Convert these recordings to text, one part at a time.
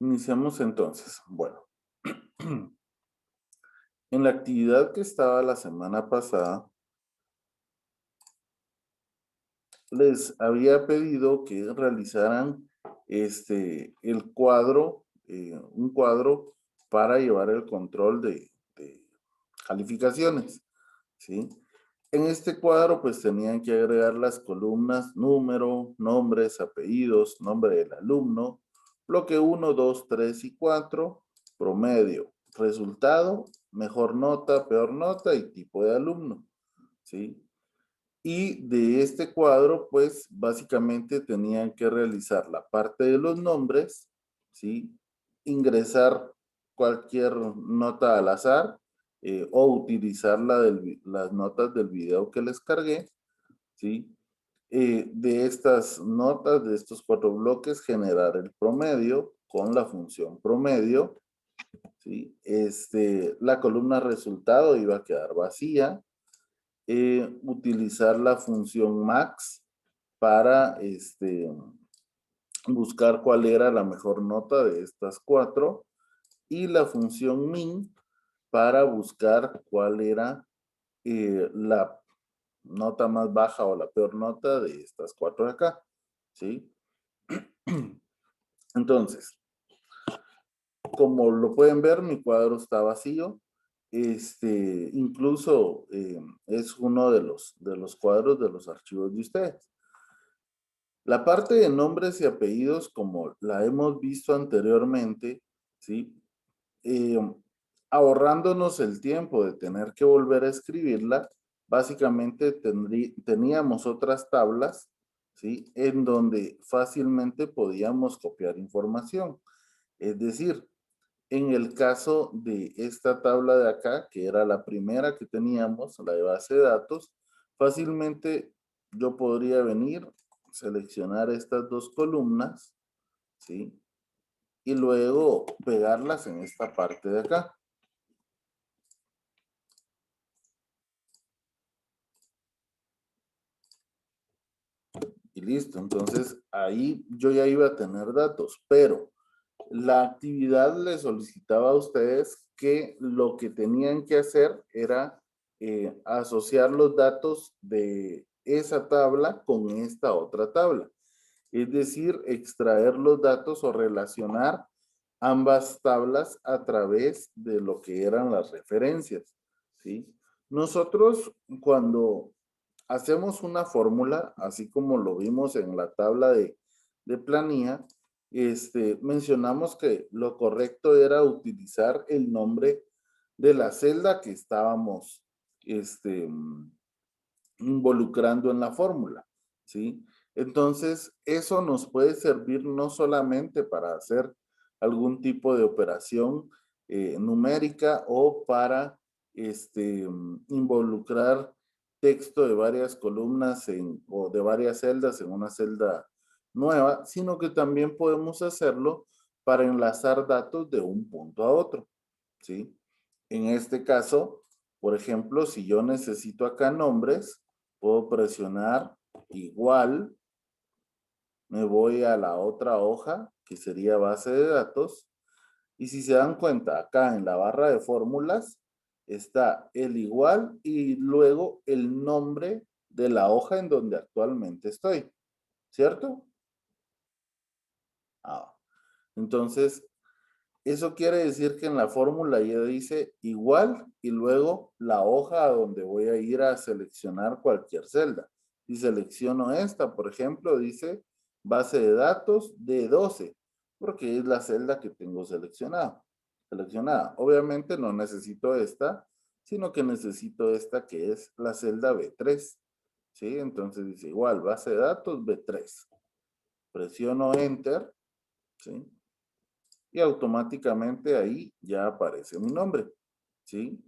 Iniciamos entonces. Bueno, en la actividad que estaba la semana pasada, les había pedido que realizaran el cuadro, un cuadro para llevar el control de calificaciones, ¿sí? En este cuadro, pues tenían que agregar las columnas número, nombres, apellidos, nombre del alumno, bloque 1, 2, 3 y 4, promedio, resultado, mejor nota, peor nota y tipo de alumno, ¿sí? Y de este cuadro, pues básicamente tenían que realizar la parte de los nombres, ¿sí? Ingresar cualquier nota al azar o utilizar las notas del video que les cargué, ¿sí? De estas notas, de estos 4 bloques, generar el promedio con la función promedio, ¿sí? La columna resultado iba a quedar vacía, utilizar la función max para buscar cuál era la mejor nota de estas 4 y la función min para buscar cuál era la nota más baja o la peor nota de estas 4 de acá, ¿sí? Entonces, como lo pueden ver, mi cuadro está vacío. Incluso es uno de los cuadros de los archivos de ustedes. La parte de nombres y apellidos, como la hemos visto anteriormente, ¿sí? Eh, Ahorrándonos el tiempo de tener que volver a escribirla, básicamente teníamos otras tablas, ¿sí? En donde fácilmente podíamos copiar información. Es decir, en el caso de esta tabla de acá, que era la primera que teníamos, la de base de datos, fácilmente yo podría venir, seleccionar estas 2 columnas, ¿sí? Y luego pegarlas en esta parte de acá. Y listo, entonces ahí yo ya iba a tener datos, pero la actividad le solicitaba a ustedes que lo que tenían que hacer era asociar los datos de esa tabla con esta otra tabla. Es decir, extraer los datos o relacionar ambas tablas a través de lo que eran las referencias, ¿sí? Nosotros cuando hacemos una fórmula, así como lo vimos en la tabla de planilla, mencionamos que lo correcto era utilizar el nombre de la celda que estábamos involucrando en la fórmula, ¿sí? Entonces, eso nos puede servir no solamente para hacer algún tipo de operación numérica o para involucrar texto de varias columnas o de varias celdas en una celda nueva, sino que también podemos hacerlo para enlazar datos de un punto a otro, ¿sí? En este caso, por ejemplo, si yo necesito acá nombres, puedo presionar igual, me voy a la otra hoja, que sería base de datos, y si se dan cuenta, acá en la barra de fórmulas está el igual y luego el nombre de la hoja en donde actualmente estoy, ¿cierto? Ah, entonces, eso quiere decir que en la fórmula ya dice igual y luego la hoja a donde voy a ir a seleccionar cualquier celda. Si selecciono esta, por ejemplo, dice base de datos de 12, porque es la celda que tengo seleccionada. Obviamente no necesito esta, sino que necesito esta que es la celda B3. ¿Sí? Entonces dice igual, base de datos B3. Presiono Enter, ¿sí? Y automáticamente ahí ya aparece mi nombre, ¿sí?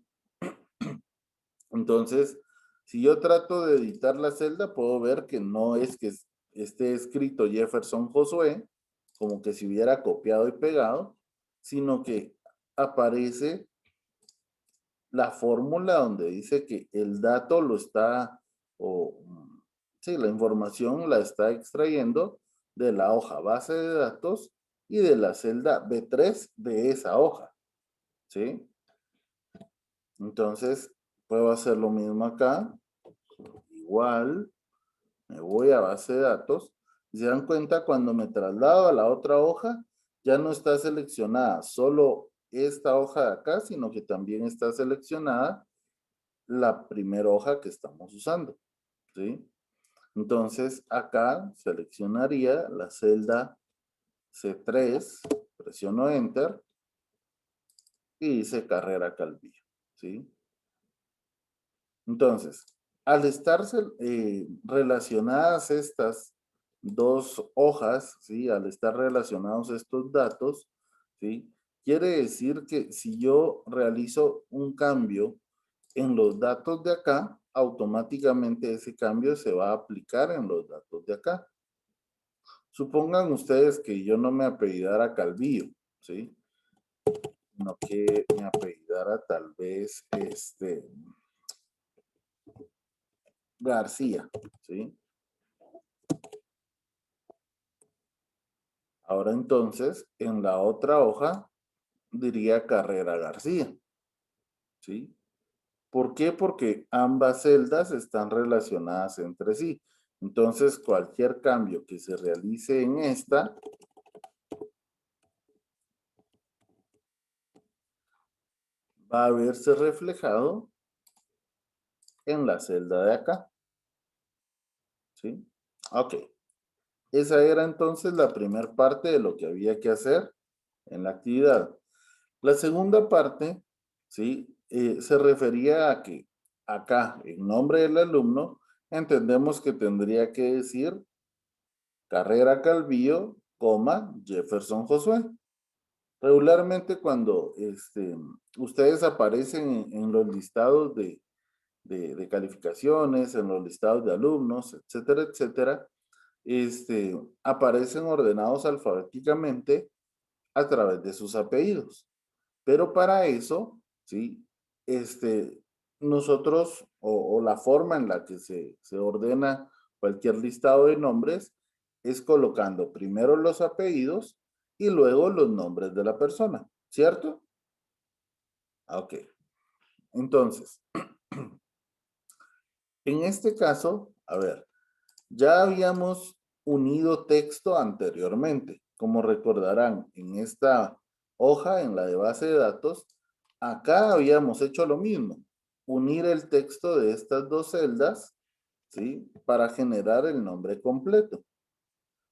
Entonces, si yo trato de editar la celda, puedo ver que no es que esté escrito Jefferson Josué, como que si hubiera copiado y pegado, sino que aparece la fórmula donde dice que el dato lo está, o sí, la información la está extrayendo de la hoja base de datos y de la celda B3 de esa hoja, ¿sí? Entonces, puedo hacer lo mismo acá. Igual, me voy a base de datos. Y se dan cuenta, cuando me traslado a la otra hoja, ya no está seleccionada solo esta hoja de acá, sino que también está seleccionada la primera hoja que estamos usando, ¿sí? Entonces, acá seleccionaría la celda C3, presiono Enter y dice Carrera Calvillo, ¿sí? Entonces, al estar relacionadas estas dos hojas, ¿sí? Al estar relacionados estos datos, ¿sí? Quiere decir que si yo realizo un cambio en los datos de acá, automáticamente ese cambio se va a aplicar en los datos de acá. Supongan ustedes que yo no me apellidara Calvillo, ¿sí? Sino que me apellidara tal vez García, ¿sí? Ahora entonces, en la otra hoja diría Carrera García, ¿sí? ¿Por qué? Porque ambas celdas están relacionadas entre sí. Entonces, cualquier cambio que se realice en esta va a verse reflejado en la celda de acá, ¿sí? Ok. Esa era entonces la primera parte de lo que había que hacer en la actividad. La segunda parte, ¿sí? Se refería a que acá, en nombre del alumno, entendemos que tendría que decir Carrera Calvillo, coma, Jefferson Josué. Regularmente cuando ustedes aparecen en los listados de calificaciones, en los listados de alumnos, etcétera, etcétera, aparecen ordenados alfabéticamente a través de sus apellidos. Pero para eso, ¿sí? Nosotros, o la forma en la que se ordena cualquier listado de nombres, es colocando primero los apellidos y luego los nombres de la persona, ¿cierto? Ok. Entonces, en este caso, a ver, ya habíamos unido texto anteriormente. Como recordarán, en esta hoja, en la de base de datos, acá habíamos hecho lo mismo. Unir el texto de estas dos celdas, ¿sí? Para generar el nombre completo.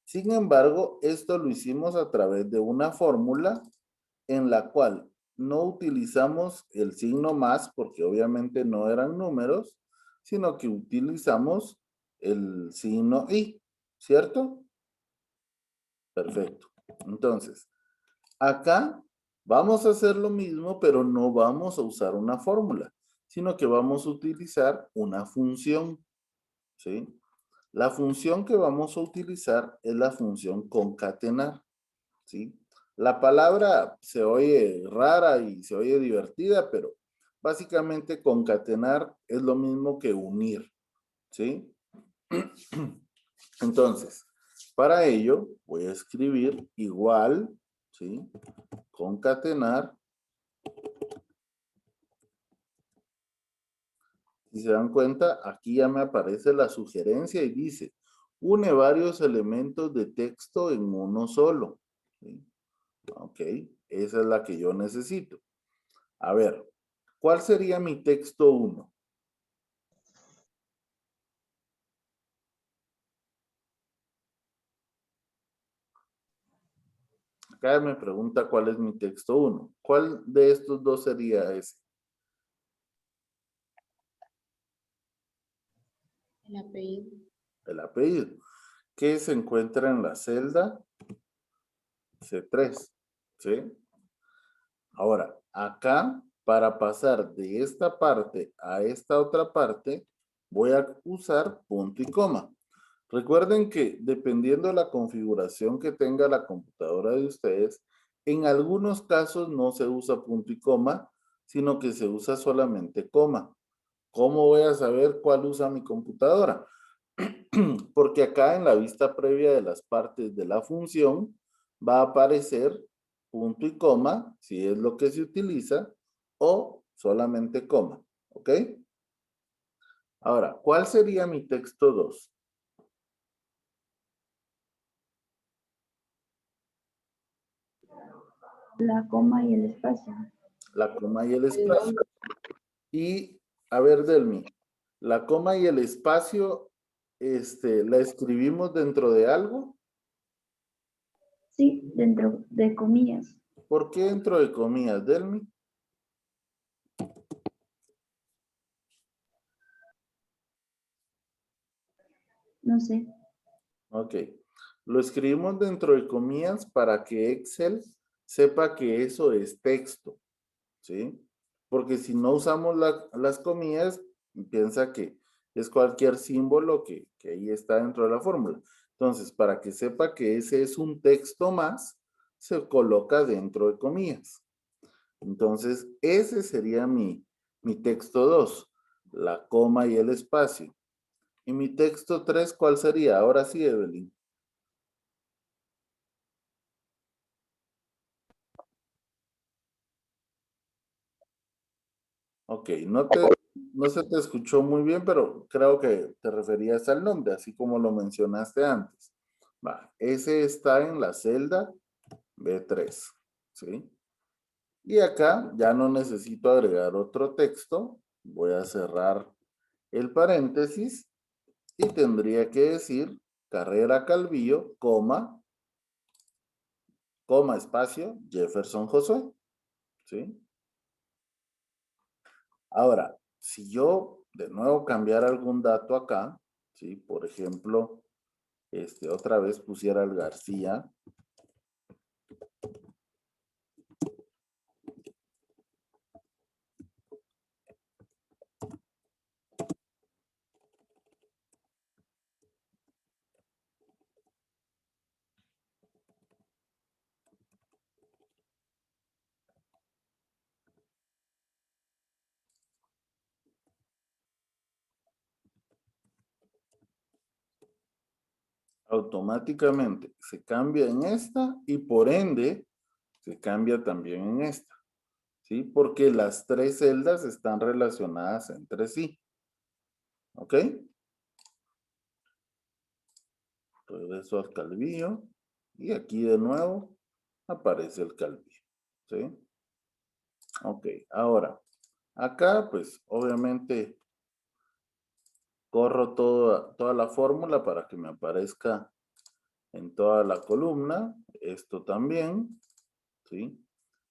Sin embargo, esto lo hicimos a través de una fórmula en la cual no utilizamos el signo más, porque obviamente no eran números, sino que utilizamos el signo y, ¿cierto? Perfecto. Entonces, acá vamos a hacer lo mismo, pero no vamos a usar una fórmula, sino que vamos a utilizar una función, ¿sí? La función que vamos a utilizar es la función concatenar, ¿sí? La palabra se oye rara y se oye divertida, pero básicamente concatenar es lo mismo que unir, ¿sí? Entonces, para ello voy a escribir igual, ¿sí? Concatenar. Si se dan cuenta, aquí ya me aparece la sugerencia y dice, une varios elementos de texto en uno solo, ¿sí? Ok, esa es la que yo necesito. A ver, ¿cuál sería mi texto 1? Acá me pregunta cuál es mi texto 1. ¿Cuál de estos dos sería ese? El apellido. El apellido, que se encuentra en la celda C3, ¿sí? Ahora, acá, para pasar de esta parte a esta otra parte, voy a usar punto y coma. Recuerden que dependiendo de la configuración que tenga la computadora de ustedes, en algunos casos no se usa punto y coma, sino que se usa solamente coma. ¿Cómo voy a saber cuál usa mi computadora? Porque acá en la vista previa de las partes de la función, va a aparecer punto y coma, si es lo que se utiliza, o solamente coma, ¿ok? Ahora, ¿cuál sería mi texto 2? La coma y el espacio. La coma y el espacio. Y, a ver, Delmi, la coma y el espacio, ¿la escribimos dentro de algo? Sí, dentro de comillas. ¿Por qué dentro de comillas, Delmi? No sé. Ok. Lo escribimos dentro de comillas para que Excel sepa que eso es texto, ¿sí? Porque si no usamos las comillas, piensa que es cualquier símbolo que ahí está dentro de la fórmula. Entonces, para que sepa que ese es un texto más, se coloca dentro de comillas. Entonces, ese sería mi texto 2, la coma y el espacio. Y mi texto 3, ¿cuál sería? Ahora sí, Evelyn. Ok, no se te escuchó muy bien, pero creo que te referías al nombre, así como lo mencionaste antes. Va, ese está en la celda B3, ¿sí? Y acá ya no necesito agregar otro texto. Voy a cerrar el paréntesis y tendría que decir Carrera Calvillo, coma espacio, Jefferson Josué, ¿sí? Ahora, si yo de nuevo cambiara algún dato acá, ¿sí? Por ejemplo, otra vez pusiera el García, automáticamente se cambia en esta y por ende se cambia también en esta, ¿sí? Porque las tres celdas están relacionadas entre sí, ¿ok? Regreso al Calvillo y aquí de nuevo aparece el Calvillo, ¿sí? Ok, ahora, acá pues obviamente corro toda la fórmula para que me aparezca en toda la columna. Esto también, ¿sí?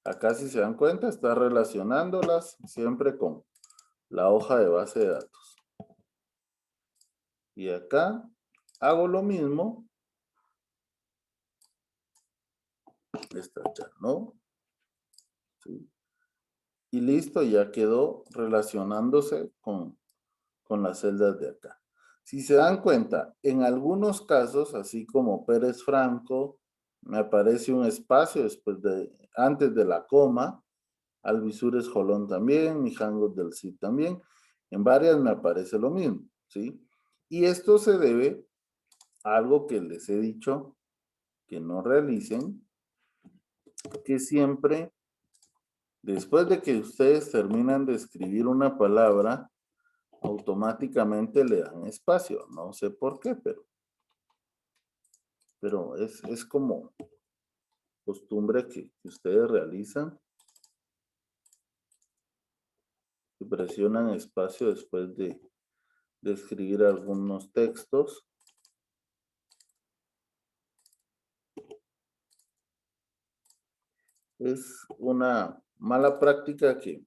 Acá si se dan cuenta está relacionándolas siempre con la hoja de base de datos. Y acá hago lo mismo. Esta ya no. ¿Sí? Y listo, ya quedó relacionándose con las celdas de acá. Si se dan cuenta, en algunos casos, así como Pérez Franco, me aparece un espacio antes de la coma, Alvisures Jolón también, Mijangos del Cid también, en varias me aparece lo mismo, ¿sí? Y esto se debe a algo que les he dicho que no realicen, que siempre, después de que ustedes terminan de escribir una palabra, automáticamente le dan espacio. No sé por qué, pero es como costumbre que ustedes realizan. Y presionan espacio después de escribir algunos textos. Es una mala práctica que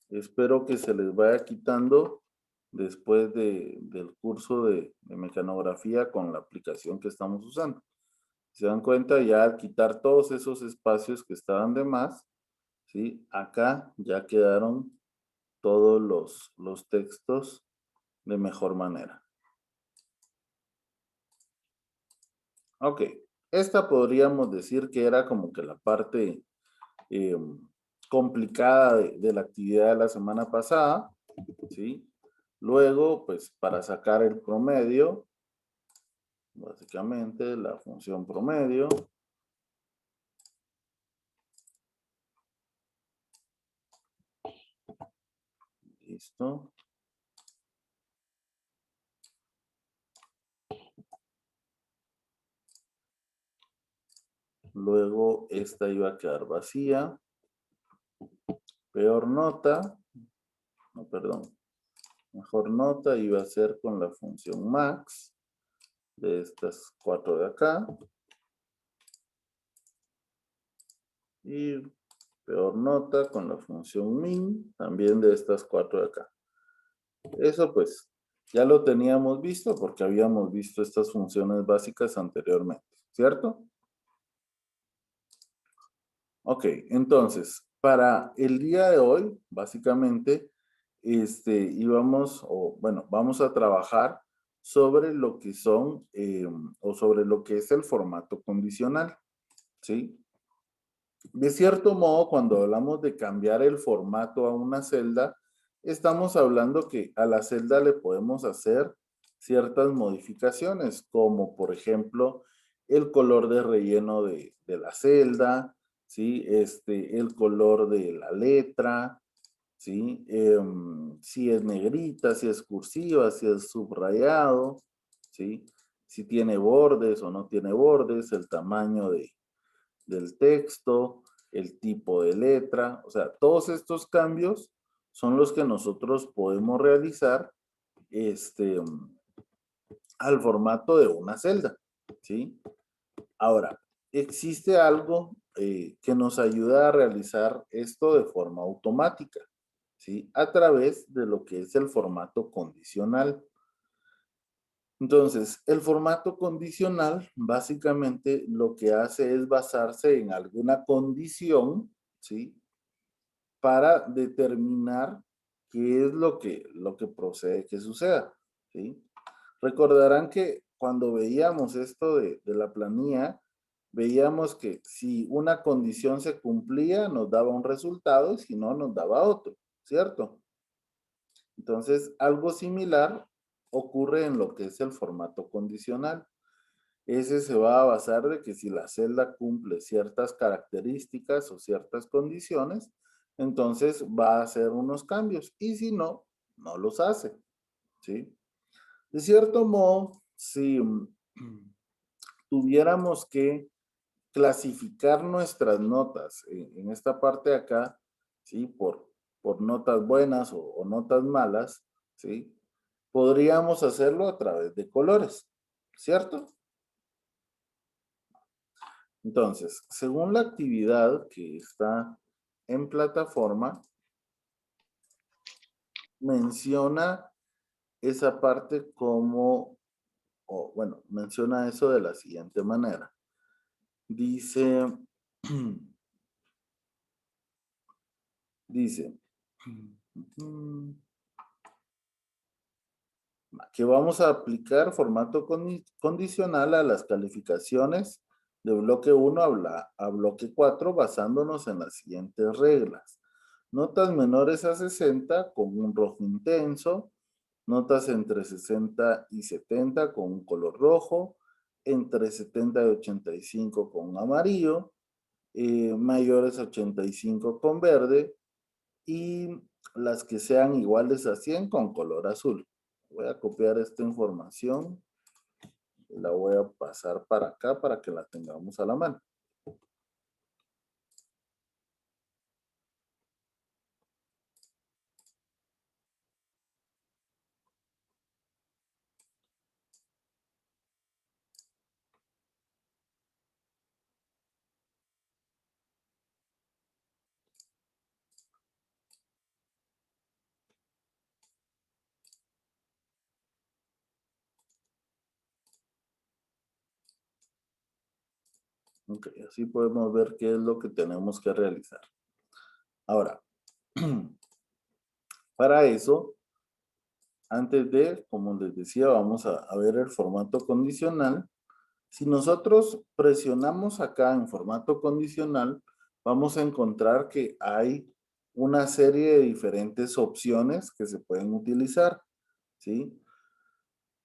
espero que se les vaya quitando después del curso de mecanografía con la aplicación que estamos usando. Se dan cuenta ya al quitar todos esos espacios que estaban de más, ¿sí? Acá ya quedaron todos los textos de mejor manera. Ok, esta podríamos decir que era como que la parte complicada de la actividad de la semana pasada, ¿sí? Luego, pues para sacar el promedio, básicamente la función promedio, Listo. Luego esta iba a quedar vacía. Peor nota. No, perdón. Mejor nota iba a ser con la función max de estas 4 de acá. Y peor nota con la función min también de estas 4 de acá. Eso pues ya lo teníamos visto porque habíamos visto estas funciones básicas anteriormente, ¿cierto? Ok, entonces, para el día de hoy, básicamente, vamos a trabajar sobre lo que son, o sobre lo que es el formato condicional, ¿sí? De cierto modo, cuando hablamos de cambiar el formato a una celda, estamos hablando que a la celda le podemos hacer ciertas modificaciones, como por ejemplo, el color de relleno de la celda, ¿sí? El color de la letra, ¿sí? Si es negrita, si es cursiva, si es subrayado, ¿sí? Si tiene bordes o no tiene bordes, el tamaño del texto, el tipo de letra, o sea, todos estos cambios son los que nosotros podemos realizar al formato de una celda, ¿sí? Ahora, existe algo que nos ayuda a realizar esto de forma automática, ¿sí? A través de lo que es el formato condicional. Entonces, el formato condicional básicamente lo que hace es basarse en alguna condición, ¿sí? Para determinar qué es lo que procede que suceda, ¿sí? Recordarán que cuando veíamos esto de la planilla, veíamos que si una condición se cumplía, nos daba un resultado y si no, nos daba otro, ¿cierto? Entonces, algo similar ocurre en lo que es el formato condicional. Ese se va a basar de que si la celda cumple ciertas características o ciertas condiciones, entonces va a hacer unos cambios y si no, no los hace, ¿sí? De cierto modo, si tuviéramos que clasificar nuestras notas en esta parte de acá, ¿sí? Por notas buenas o notas malas, ¿sí? Podríamos hacerlo a través de colores, ¿cierto? Entonces, según la actividad que está en plataforma, menciona esa parte como, o bueno, menciona eso de la siguiente manera. Dice, dice, que vamos a aplicar formato condicional a las calificaciones de bloque 1 a bloque 4 basándonos en las siguientes reglas. Notas menores a 60 con un rojo intenso, notas entre 60 y 70 con un color rojo, entre 70 y 85 con un amarillo, mayores a 85 con verde y las que sean iguales a 100 con color azul. Voy a copiar esta información y la voy a pasar para acá para que la tengamos a la mano. Ok, así podemos ver qué es lo que tenemos que realizar. Ahora, para eso, antes de, como les decía, vamos a ver el formato condicional. Si nosotros presionamos acá en formato condicional, vamos a encontrar que hay una serie de diferentes opciones que se pueden utilizar, ¿sí?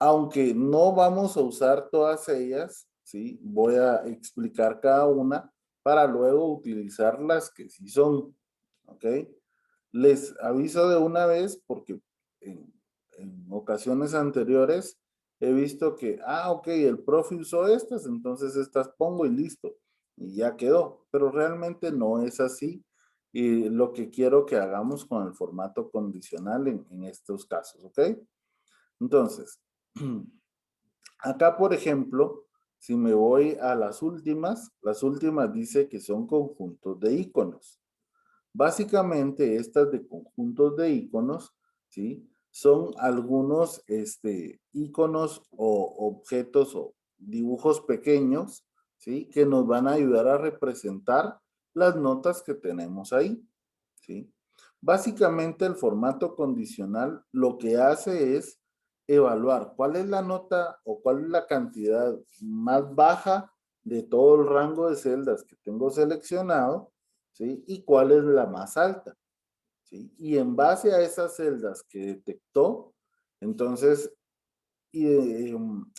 Aunque no vamos a usar todas ellas, ¿sí? Voy a explicar cada una para luego utilizar las que sí son, ¿ok? Les aviso de una vez porque en ocasiones anteriores he visto que, ok, el profe usó estas, entonces estas pongo y listo, y ya quedó, pero realmente no es así. Y lo que quiero que hagamos con el formato condicional en estos casos, ¿ok? Entonces, acá, por ejemplo, si me voy a las últimas dice que son conjuntos de iconos. Básicamente, estas de conjuntos de iconos, ¿sí? Son algunos iconos o objetos o dibujos pequeños, ¿sí? Que nos van a ayudar a representar las notas que tenemos ahí, ¿sí? Básicamente, el formato condicional lo que hace es evaluar cuál es la nota o cuál es la cantidad más baja de todo el rango de celdas que tengo seleccionado, ¿sí? Y cuál es la más alta, ¿sí? Y en base a esas celdas que detectó, entonces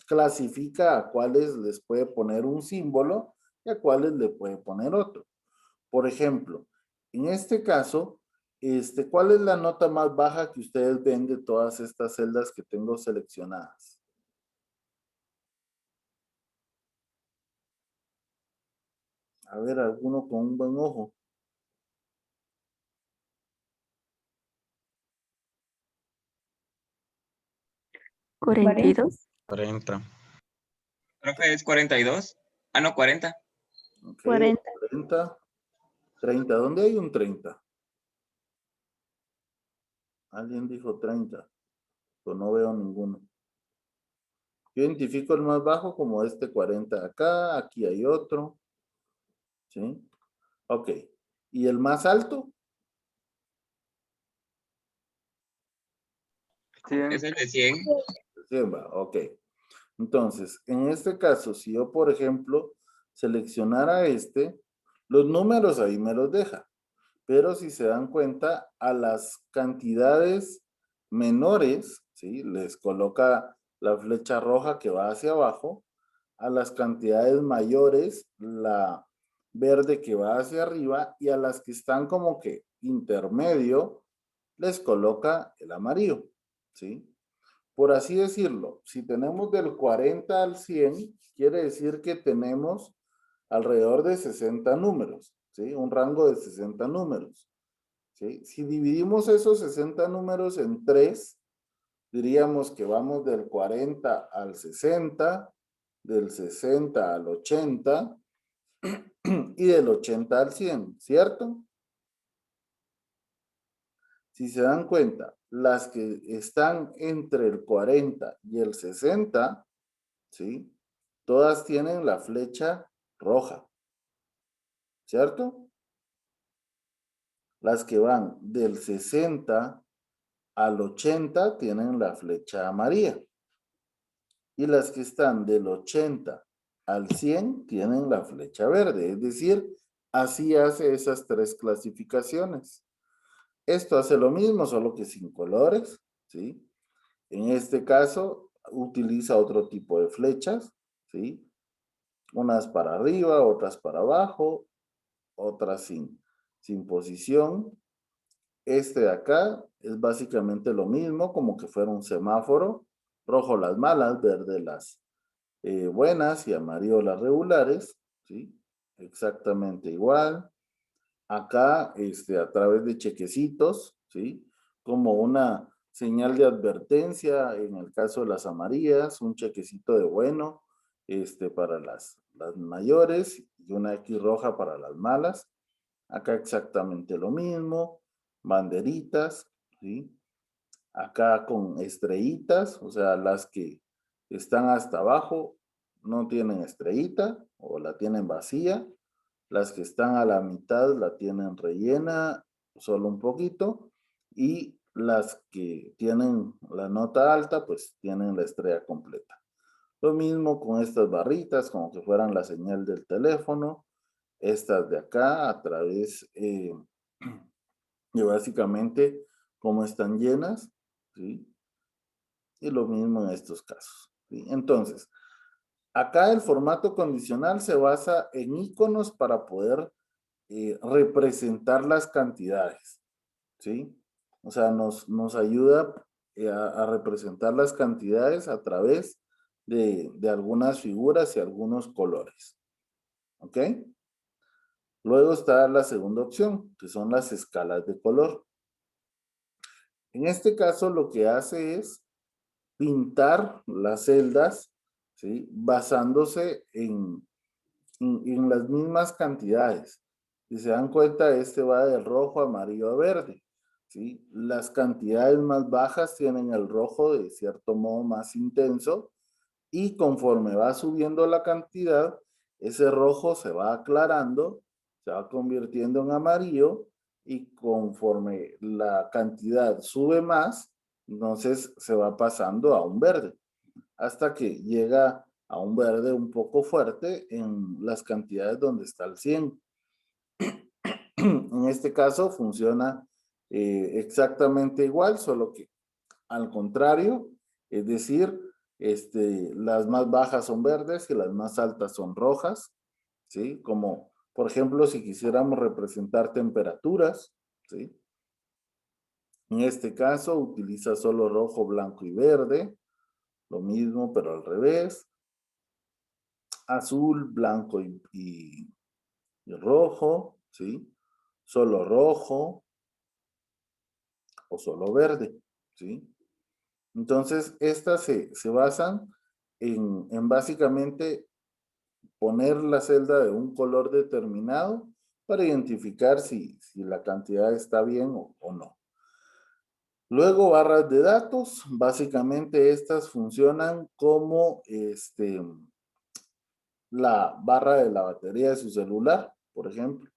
clasifica a cuáles les puede poner un símbolo y a cuáles le puede poner otro. Por ejemplo, en este caso, ¿cuál es la nota más baja que ustedes ven de todas estas celdas que tengo seleccionadas? A ver, alguno con un buen ojo. 42. 40. Creo que es 42. Ah, no, 40. Ok, 40. 40, 30. ¿Dónde hay un 30? Alguien dijo 30, pero no veo ninguno. Yo identifico el más bajo como este 40 acá, aquí hay otro, ¿sí? Ok. ¿Y el más alto? 100. Es el de 100. 100 va, ok. Entonces, en este caso, si yo, por ejemplo, seleccionara los números ahí me los deja. Pero si se dan cuenta, a las cantidades menores, ¿sí? Les coloca la flecha roja que va hacia abajo. A las cantidades mayores, la verde que va hacia arriba. Y a las que están como que intermedio, les coloca el amarillo, ¿sí? Por así decirlo, si tenemos del 40 al 100, quiere decir que tenemos alrededor de 60 números, ¿sí? Un rango de 60 números, ¿sí? Si dividimos esos 60 números en 3, diríamos que vamos del 40 al 60, del 60 al 80 y del 80 al 100, ¿cierto? Si se dan cuenta, las que están entre el 40 y el 60, ¿sí? Todas tienen la flecha roja, ¿cierto? Las que van del 60 al 80 tienen la flecha amarilla. Y las que están del 80 al 100 tienen la flecha verde. Es decir, así hace esas tres clasificaciones. Esto hace lo mismo, solo que sin colores, ¿sí? En este caso, utiliza otro tipo de flechas, ¿sí? Unas para arriba, otras para abajo, otras sin posición. Este de acá es básicamente lo mismo, como que fuera un semáforo. Rojo las malas, verde las buenas y amarillo las regulares, ¿sí? Exactamente igual. Acá, a través de chequecitos, ¿sí? Como una señal de advertencia en el caso de las amarillas, un chequecito de bueno, para las mayores y una X roja para las malas. Acá exactamente lo mismo, banderitas, ¿sí? Acá con estrellitas, o sea, las que están hasta abajo no tienen estrellita o la tienen vacía. Las que están a la mitad la tienen rellena solo un poquito. Y las que tienen la nota alta, pues tienen la estrella completa. Lo mismo con estas barritas, como que fueran la señal del teléfono. Estas de acá a través y básicamente como están llenas, ¿sí? Y lo mismo en estos casos, ¿sí? Entonces, acá el formato condicional se basa en iconos para poder representar las cantidades, ¿sí? O sea, nos ayuda a representar las cantidades a través de algunas figuras y algunos colores, ¿ok? Luego está la segunda opción, que son las escalas de color. En este caso, lo que hace es pintar las celdas, ¿sí? Basándose en las mismas cantidades. Si se dan cuenta, este va de rojo, amarillo a verde, ¿sí? Las cantidades más bajas tienen el rojo de cierto modo más intenso y conforme va subiendo la cantidad, ese rojo se va aclarando, se va convirtiendo en amarillo y conforme la cantidad sube más, entonces se va pasando a un verde hasta que llega a un verde un poco fuerte en las cantidades donde está el 100. En este caso funciona exactamente igual, solo que al contrario, es decir, las más bajas son verdes y las más altas son rojas, ¿sí? Como, por ejemplo, si quisiéramos representar temperaturas, ¿sí? En este caso utiliza solo rojo, blanco y verde, lo mismo pero al revés, azul, blanco y rojo, ¿sí? Solo rojo o solo verde, ¿sí? Entonces, estas se basan en básicamente poner la celda de un color determinado para identificar si la cantidad está bien o no. Luego, barras de datos, básicamente estas funcionan como la barra de la batería de su celular, por ejemplo,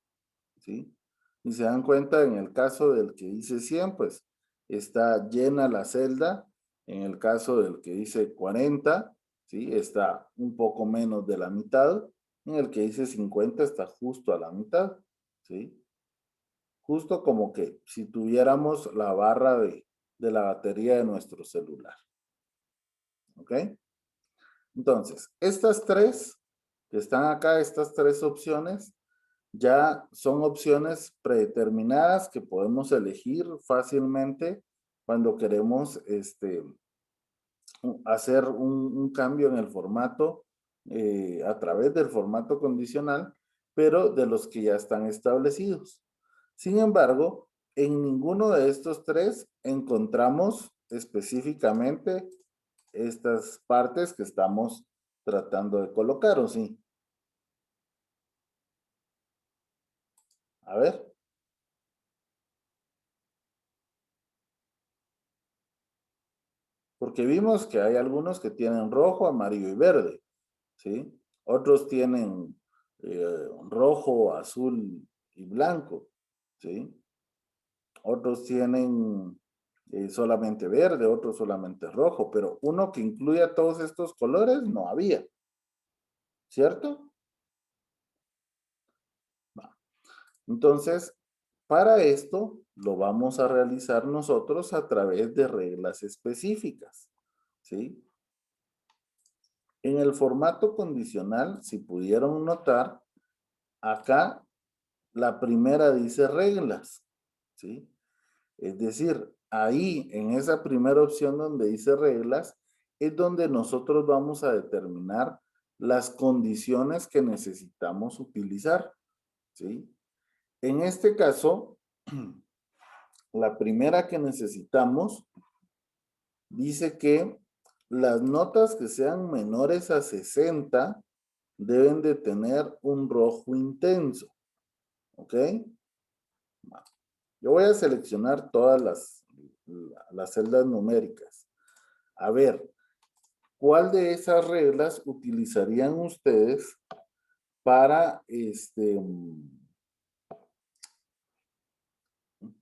¿sí? Y se dan cuenta, en el caso del que dice 100, pues está llena la celda. En el caso del que dice 40, ¿sí? Está un poco menos de la mitad. En el que dice 50 está justo a la mitad, ¿sí? Justo como que si tuviéramos la barra de la batería de nuestro celular, ¿ok? Entonces, estas tres que están acá, estas tres opciones, ya son opciones predeterminadas que podemos elegir fácilmente cuando queremos hacer un cambio en el formato a través del formato condicional, pero de los que ya están establecidos. Sin embargo, en ninguno de estos tres encontramos específicamente estas partes que estamos tratando de colocar, ¿o sí? A ver. Porque vimos que hay algunos que tienen rojo, amarillo y verde, ¿sí? Otros tienen rojo, azul y blanco, ¿sí? Otros tienen solamente verde, otros solamente rojo, pero uno que incluya todos estos colores no había, ¿cierto? Va. Entonces, para esto lo vamos a realizar nosotros a través de reglas específicas, ¿sí? En el formato condicional, si pudieron notar, acá la primera dice reglas, ¿sí? Es decir, ahí en esa primera opción donde dice reglas, es donde nosotros vamos a determinar las condiciones que necesitamos utilizar, ¿sí? En este caso, la primera que necesitamos dice que las notas que sean menores a 60 deben de tener un rojo intenso, ¿ok? Yo voy a seleccionar todas las celdas numéricas. A ver, ¿cuál de esas reglas utilizarían ustedes para,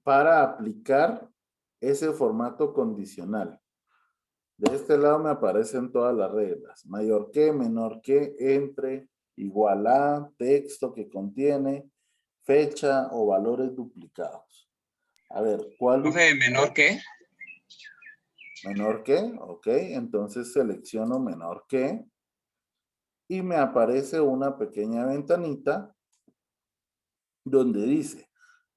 para aplicar ese formato condicional? De este lado me aparecen todas las reglas. Mayor que, menor que, entre, igual a, texto que contiene, fecha o valores duplicados. A ver, ¿cuál? Profe, ¿menor qué? Menor que, ok. Entonces selecciono menor que y me aparece una pequeña ventanita donde dice,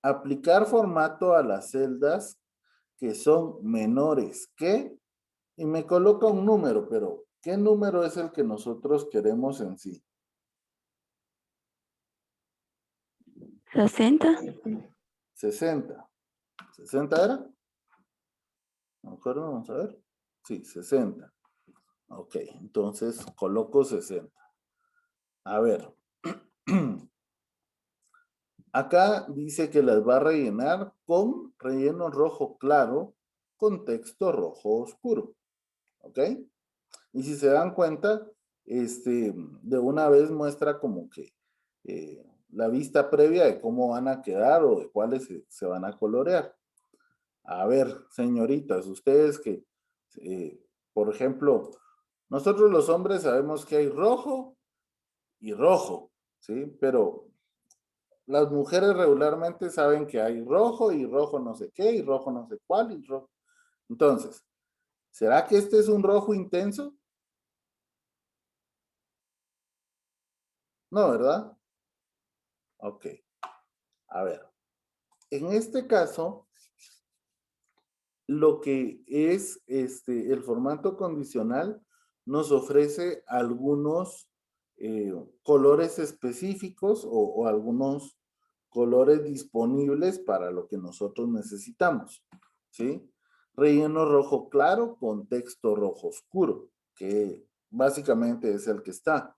aplicar formato a las celdas que son menores que, y me coloca un número, pero ¿qué número es el que nosotros queremos en sí? 60. 60. ¿60 era? No me acuerdo, vamos a ver. Sí, 60. Ok, entonces coloco 60. A ver. Acá dice que las va a rellenar con relleno rojo claro con texto rojo oscuro. ¿Ok? Y si se dan cuenta, de una vez muestra como que la vista previa de cómo van a quedar o de cuáles se van a colorear. A ver, señoritas, ustedes que, por ejemplo, nosotros los hombres sabemos que hay rojo y rojo, ¿sí? Pero las mujeres regularmente saben que hay rojo y rojo no sé qué y rojo no sé cuál y rojo. Entonces, ¿será que este es un rojo intenso? No, ¿verdad? Ok. A ver. En este caso, lo que es el formato condicional nos ofrece algunos colores específicos o algunos colores disponibles para lo que nosotros necesitamos, ¿sí? Relleno rojo claro con texto rojo oscuro, que básicamente es el que está.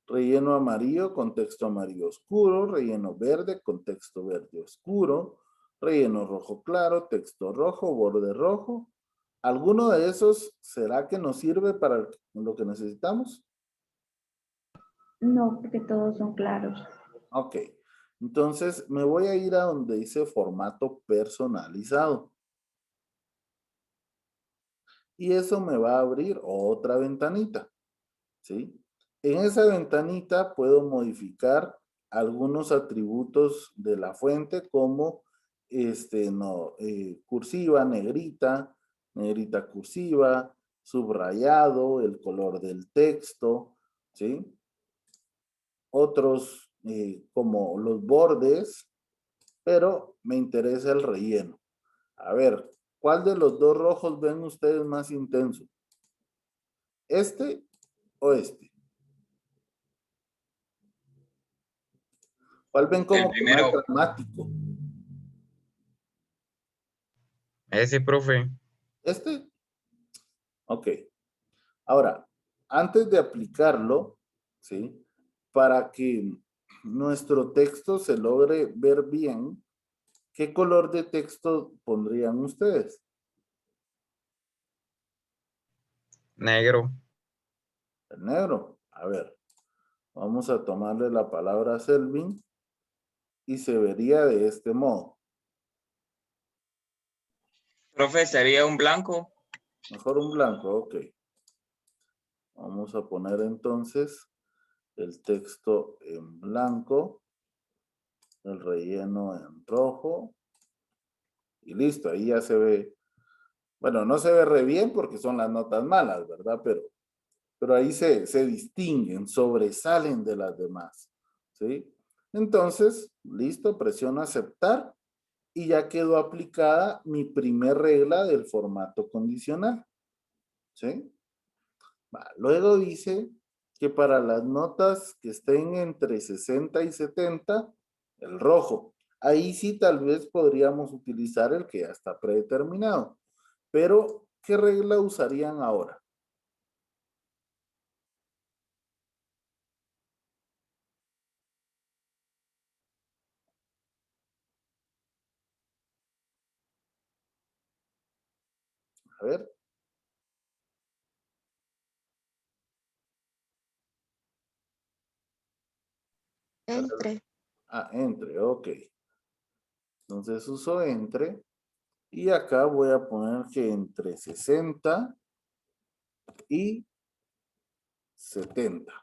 Relleno amarillo con texto amarillo oscuro, relleno verde con texto verde oscuro, relleno rojo claro, texto rojo, borde rojo. ¿Alguno de esos será que nos sirve para lo que necesitamos? No, porque todos son claros. Ok, entonces me voy a ir a donde dice formato personalizado. Y eso me va a abrir otra ventanita, ¿sí? En esa ventanita puedo modificar algunos atributos de la fuente como cursiva, negrita, negrita cursiva, subrayado, el color del texto, ¿sí? Otros como los bordes, pero me interesa el relleno. A ver, ¿cuál de los dos rojos ven ustedes más intenso? ¿Este o este? ¿Cuál ven El como que más primero, dramático? ese, profe. ¿Este? Ok. Ahora, antes de aplicarlo, ¿sí? Para que nuestro texto se logre ver bien, ¿qué color de texto pondrían ustedes? Negro. El negro. A ver, vamos a tomarle la palabra Selvin y se vería de este modo. Profe, sería un blanco. Mejor un blanco, ok. Vamos a poner entonces el texto en blanco, el relleno en rojo y listo, ahí ya se ve. Bueno, no se ve re bien porque son las notas malas, ¿verdad? Pero ahí se distinguen, sobresalen de las demás, ¿sí? Entonces, listo, presiono aceptar y ya quedó aplicada mi primer regla del formato condicional, ¿sí? Luego dice que para las notas que estén entre 60 y 70, el rojo. Ahí sí tal vez podríamos utilizar el que ya está predeterminado. Pero, ¿qué regla usarían ahora? A ver. Entre. Ah, entre, ok. Entonces uso entre. Y acá voy a poner que entre 60 y 70.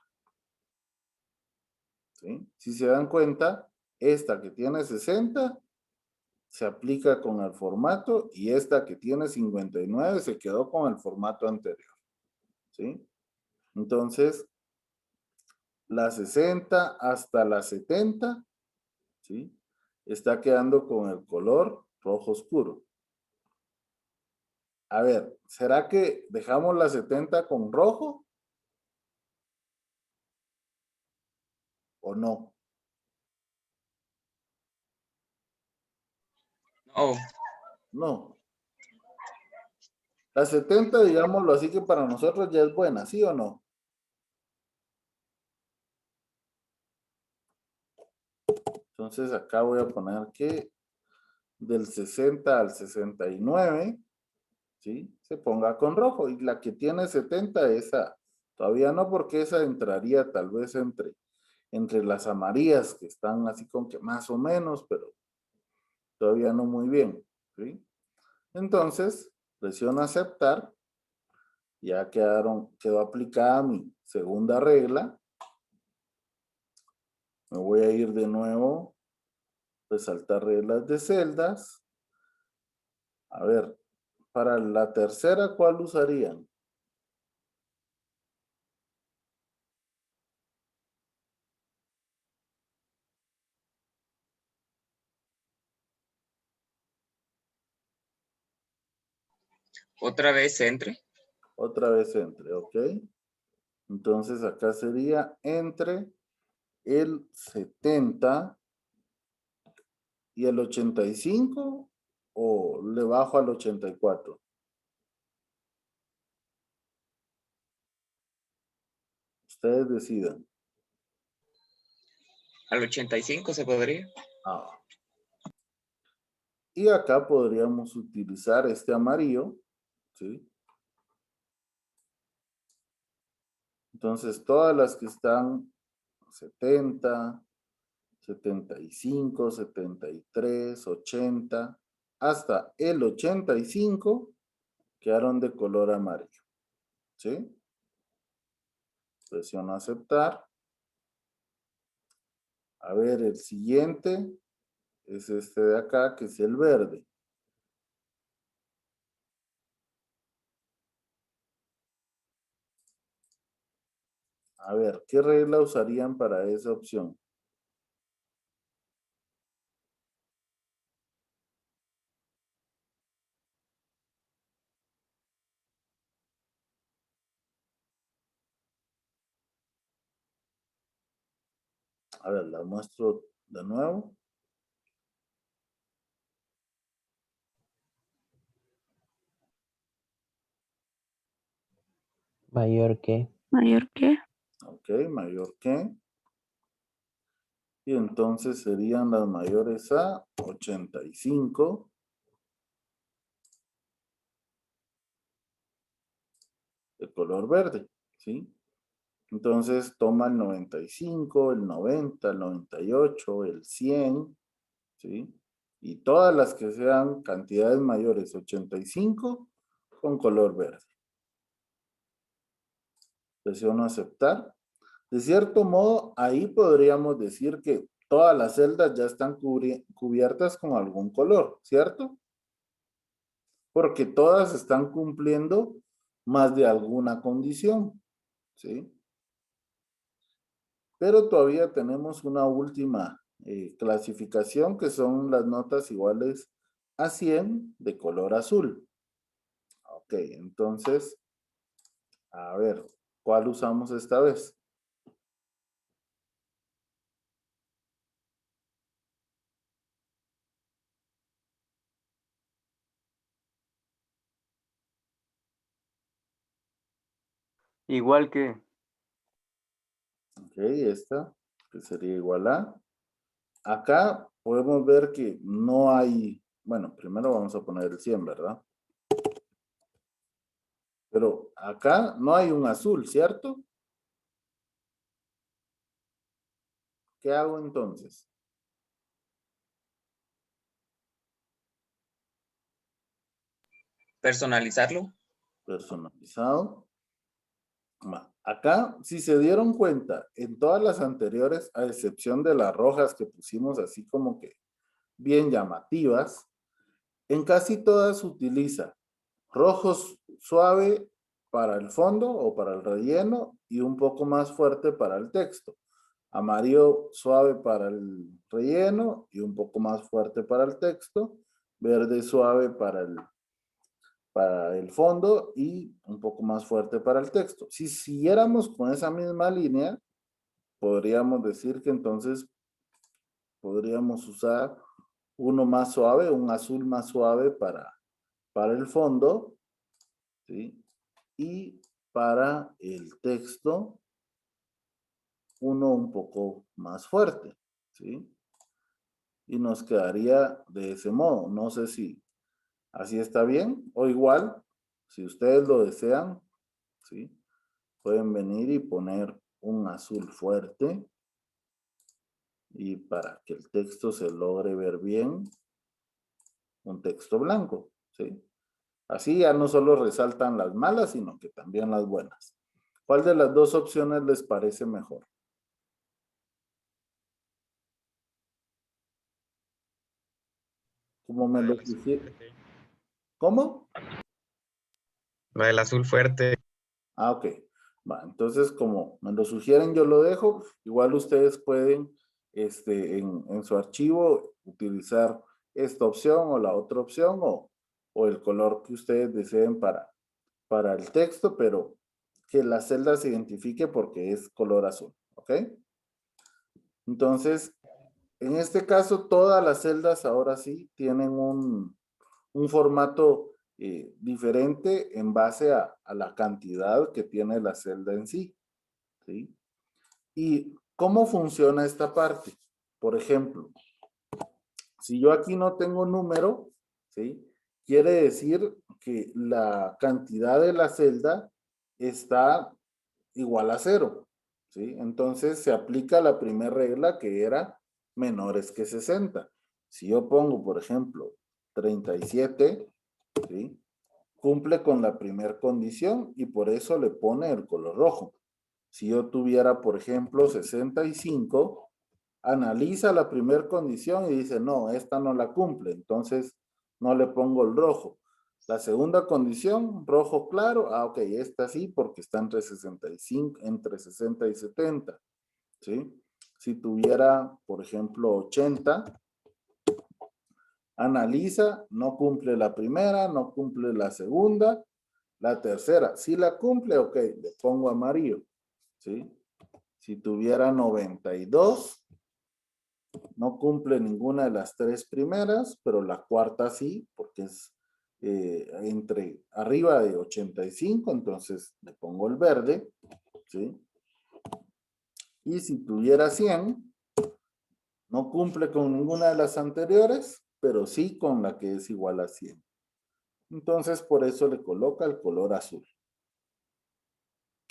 ¿Sí? Si se dan cuenta, esta que tiene 60 se aplica con el formato y esta que tiene 59 se quedó con el formato anterior. ¿Sí? Entonces, la 60 hasta la 70, ¿sí? está quedando con el color rojo oscuro. A ver, ¿será que dejamos la 70 con rojo? ¿O no? No. No. La 70, digámoslo así, que para nosotros ya es buena, ¿sí o no? Entonces acá voy a poner que del 60 al 69, ¿sí? Se ponga con rojo. Y la que tiene 70, esa todavía no, porque esa entraría tal vez entre las amarillas, que están así con que más o menos, pero todavía no muy bien, ¿sí? Entonces, presiono aceptar. Ya quedó aplicada mi segunda regla. Me voy a ir de nuevo, resaltar reglas de celdas. A ver, para la tercera, ¿cuál usarían? Otra vez entre. Otra vez entre, ¿ok? Entonces acá sería entre el 70 y el 85, o le bajo al 84. Ustedes decidan. Al 85 se podría. Ah. Y acá podríamos utilizar este amarillo, ¿sí? Entonces, todas las que están 70, 75, 73, 80, hasta el 85, quedaron de color amarillo, ¿sí? Presiono aceptar. A ver, el siguiente es este de acá, que es el verde. A ver, ¿qué regla usarían para esa opción? A ver, la muestro de nuevo. Mayor que. ¿Mayor que? Ok, mayor que. Y entonces serían las mayores a 85. De color verde, ¿sí? Entonces toma el 95, el 90, el 98, el 100, ¿sí? Y todas las que sean cantidades mayores 85 con color verde. Presiono aceptar. De cierto modo, ahí podríamos decir que todas las celdas ya están cubiertas con algún color, ¿cierto? Porque todas están cumpliendo más de alguna condición, ¿sí? Pero todavía tenemos una última clasificación, que son las notas iguales a 100 de color azul. Ok, entonces, a ver, ¿cuál usamos esta vez? Igual que. Ok, esta, que sería igual a. Acá podemos ver que no hay, bueno, primero vamos a poner el 100, ¿verdad? Pero acá no hay un azul, ¿cierto? ¿Qué hago entonces? Personalizarlo. Personalizado. Acá, si se dieron cuenta, en todas las anteriores, a excepción de las rojas que pusimos así como que bien llamativas, en casi todas utiliza rojos suave para el fondo o para el relleno y un poco más fuerte para el texto. Amarillo suave para el relleno y un poco más fuerte para el texto. Verde suave para el fondo y un poco más fuerte para el texto. Si siguiéramos con esa misma línea, podríamos decir que entonces podríamos usar uno más suave, un azul más suave para el fondo, ¿sí? Y para el texto, uno un poco más fuerte, ¿sí? Y nos quedaría de ese modo. No sé si así está bien o igual, si ustedes lo desean, ¿sí? Pueden venir y poner un azul fuerte y para que el texto se logre ver bien, un texto blanco, ¿sí? Así ya no solo resaltan las malas, sino que también las buenas. ¿Cuál de las dos opciones les parece mejor? Como me lo sugiere. ¿Cómo? La del azul fuerte. Ah, ok. Va, entonces, como me lo sugieren, yo lo dejo. Igual ustedes pueden, en su archivo, utilizar esta opción o la otra opción o el color que ustedes deseen para el texto, pero que la celda se identifique porque es color azul, ¿ok? Entonces, en este caso, todas las celdas ahora sí tienen un formato diferente en base a la cantidad que tiene la celda en sí, ¿sí? ¿Y cómo funciona esta parte? Por ejemplo, si yo aquí no tengo número, ¿sí? Quiere decir que la cantidad de la celda está igual a 0, ¿sí? Entonces se aplica la primera regla que era menores que 60. Si yo pongo, por ejemplo, 37, ¿sí? Cumple con la primera condición y por eso le pone el color rojo. Si yo tuviera, por ejemplo, 65, analiza la primera condición y dice, no, esta no la cumple, entonces no le pongo el rojo. La segunda condición, rojo claro, ok, esta sí, porque está entre 65, entre 60 y 70, ¿sí? Si tuviera, por ejemplo, 80, analiza, no cumple la primera, no cumple la segunda, la tercera, si la cumple, ok, le pongo amarillo, ¿sí? Si tuviera 92, no cumple ninguna de las tres primeras, pero la cuarta sí, porque es entre arriba de 85, entonces le pongo el verde, ¿sí? Y si tuviera 100, no cumple con ninguna de las anteriores, pero sí con la que es igual a 100. Entonces, por eso le coloca el color azul.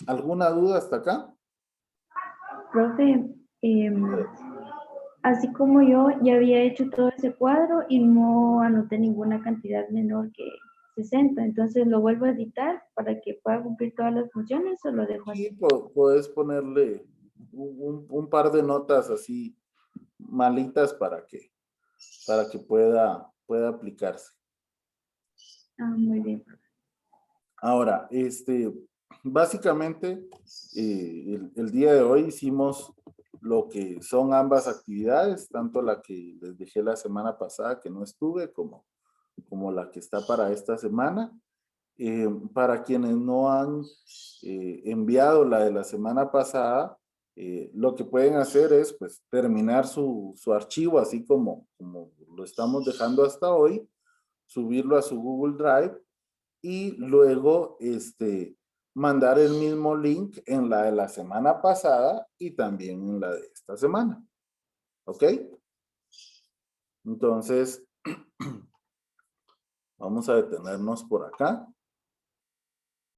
¿Alguna duda hasta acá? Profe, así como yo ya había hecho todo ese cuadro y no anoté ninguna cantidad menor que 60, entonces lo vuelvo a editar para que pueda cumplir todas las funciones o lo dejo Sí, así. puedes ponerle un par de notas así malitas para que pueda aplicarse. Ah, muy bien. Ahora, básicamente, el día de hoy hicimos lo que son ambas actividades, tanto la que les dejé la semana pasada que no estuve, como la que está para esta semana. Para quienes no han enviado la de la semana pasada, lo que pueden hacer es pues terminar su archivo así como lo estamos dejando hasta hoy, subirlo a su Google Drive y luego mandar el mismo link en la de la semana pasada y también en la de esta semana. ¿Ok? Entonces, vamos a detenernos por acá.